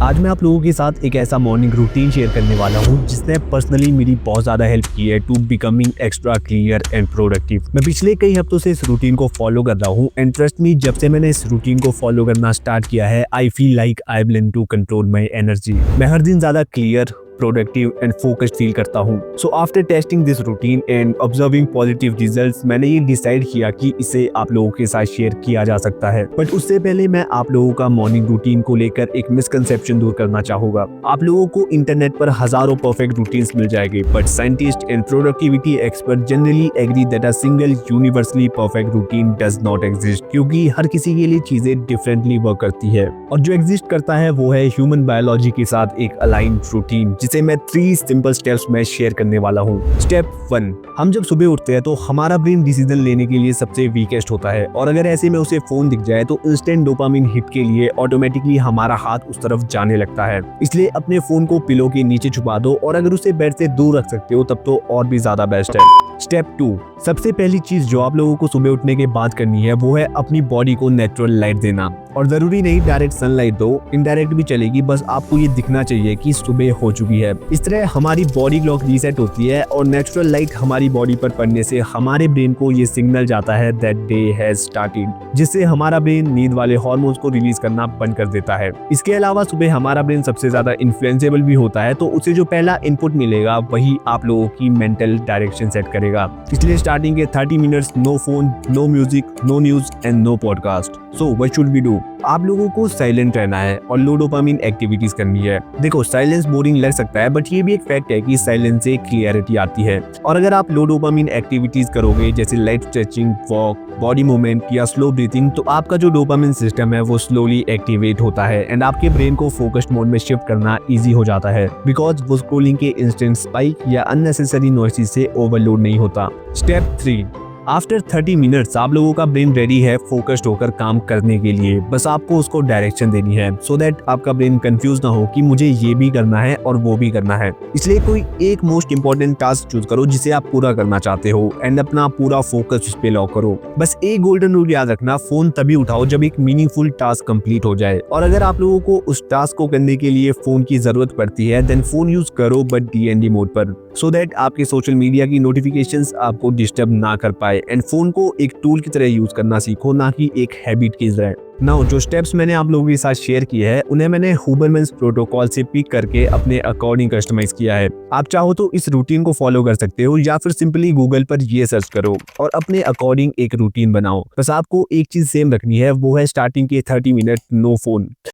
आज मैं आप लोगों के साथ एक ऐसा मॉर्निंग रूटीन शेयर करने वाला हूँ जिसने पर्सनली मेरी बहुत ज़्यादा हेल्प की है to becoming extra clear and productive. मैं पिछले कई हफ्तों से इस रूटीन को फॉलो कर रहा हूँ एंड ट्रस्ट मी, जब से मैंने इस रूटीन को फॉलो करना स्टार्ट किया है I feel like I am able to control my energy. मैं हर दिन ज़्यादा क्लियर, प्रोडक्टिव एंड फोकस्ड फील करता हूँ। So after testing this routine and observing positive results, मैंने ये डिसाइड किया कि इसे आप लोगों के साथ शेयर किया जा सकता है। बट उससे पहले मैं आप लोगों का मॉर्निंग रूटीन को लेकर एक मिसकंसेप्शन दूर करना चाहूंगा। आप लोगों को इंटरनेट पर हजारों परफेक्ट रूटीन्स मिल जाएंगे, but scientist and productivity expert generally agree that a single universally perfect routine does not exist, क्योंकि हर किसी के लिए चीजें डिफरेंटली वर्क करती है और जो एग्जिस्ट करता है वो है ह्यूमन बायोलॉजी के साथ एक अलाइंड रूटीन, जिसे मैं 3 सिंपल स्टेप्स में शेयर करने वाला हूँ। स्टेप 1, हम जब सुबह उठते हैं तो हमारा ब्रेन डिसीजन लेने के लिए सबसे वीकेस्ट होता है और अगर ऐसे में उसे फोन दिख जाए तो इंस्टेंट डोपामिन हिट के लिए ऑटोमेटिकली हमारा हाथ उस तरफ जाने लगता है। इसलिए अपने फोन को पिलो के नीचे छुपा दो और अगर उसे बेड से दूर रख सकते हो तब तो और भी ज्यादा बेस्ट है। स्टेप 2, सबसे पहली चीज जो आप लोगों को सुबह उठने के बाद करनी है वो है अपनी बॉडी को नेचुरल लाइट देना। और जरूरी नहीं डायरेक्ट सनलाइट दो, इनडायरेक्ट भी चलेगी, बस आपको ये दिखना चाहिए कि सुबह हो चुकी है। इस तरह हमारी बॉडी क्लॉक रीसेट होती है और नेचुरल लाइट हमारी बॉडी पर पड़ने से हमारे ब्रेन को ये सिग्नल जाता है दैट डे हैज स्टार्टेड, जिससे हमारा ब्रेन नींद वाले हार्मोन्स को रिलीज करना बंद कर देता है। इसके अलावा सुबह हमारा ब्रेन सबसे ज्यादा इन्फ्लुएंसेबल भी होता है, तो उसे जो पहला इनपुट मिलेगा वही आप लोगों की मेंटल डायरेक्शन सेट करेगा। इसलिए स्टार्टिंग के 30 minutes no phone, no music, no news and no podcast. So what should we do? आप लोगों को साइलेंट रहना है और लो डोपामिन एक्टिविटीज करनी है। देखो, साइलेंस बोरिंग लग सकता है बट ये भी एक फैक्ट है कि साइलेंस से क्लियरिटी आती है। और अगर आप लो डोपामिन एक्टिविटीज करोगे जैसे light stretching, walk, body movement या स्लो ब्रीथिंग, तो आपका जो डोपामिन सिस्टम है वो स्लोली एक्टिवेट होता है एंड आपके ब्रेन को फोकस्ड मोड में शिफ्ट करना इजी हो जाता है, बिकॉज वो स्क्रोलिंग के इंस्टेंट स्पाइक या अननेसेसरी नॉइसेस से ओवरलोड नहीं होता। स्टेप 3, आफ्टर 30 मिनट्स आप लोगों का ब्रेन रेडी है फोकस्ड होकर काम करने के लिए। बस आपको उसको डायरेक्शन देनी है सो दैट आपका ब्रेन कंफ्यूज ना हो कि मुझे ये भी करना है और वो भी करना है। इसलिए कोई एक मोस्ट इंपॉर्टेंट टास्क चूज करो जिसे आप पूरा करना चाहते हो एंड अपना पूरा फोकस उस पे लॉक करो। बस एक गोल्डन रूल याद रखना, फोन तभी उठाओ जब एक मीनिंगफुल टास्क कंप्लीट हो जाए। और अगर आप लोगों को उस टास्क को करने के लिए फोन की जरूरत पड़ती है देन फोन यूज करो बट DND मोड पर, सो दैट आपके सोशल मीडिया की नोटिफिकेशंस आपको डिस्टर्ब ना कर पाए एंड फोन को एक टूल की तरह यूज करना सीखो, ना कि एक हैबिट की तरह। नाउ जो स्टेप्स मैंने आप लोगों के साथ शेयर किए हैं उन्हें मैंने हुबरमैन्स प्रोटोकॉल से पिक करके अपने अकॉर्डिंग कस्टमाइज किया है। आप चाहो तो इस रूटीन को फॉलो कर सकते हो या फिर सिंपली गूगल पर ये सर्च करो और अपने अकॉर्डिंग एक रूटीन बनाओ। बस आपको एक चीज सेम रखनी है, वो है स्टार्टिंग के 30 मिनट नो फोन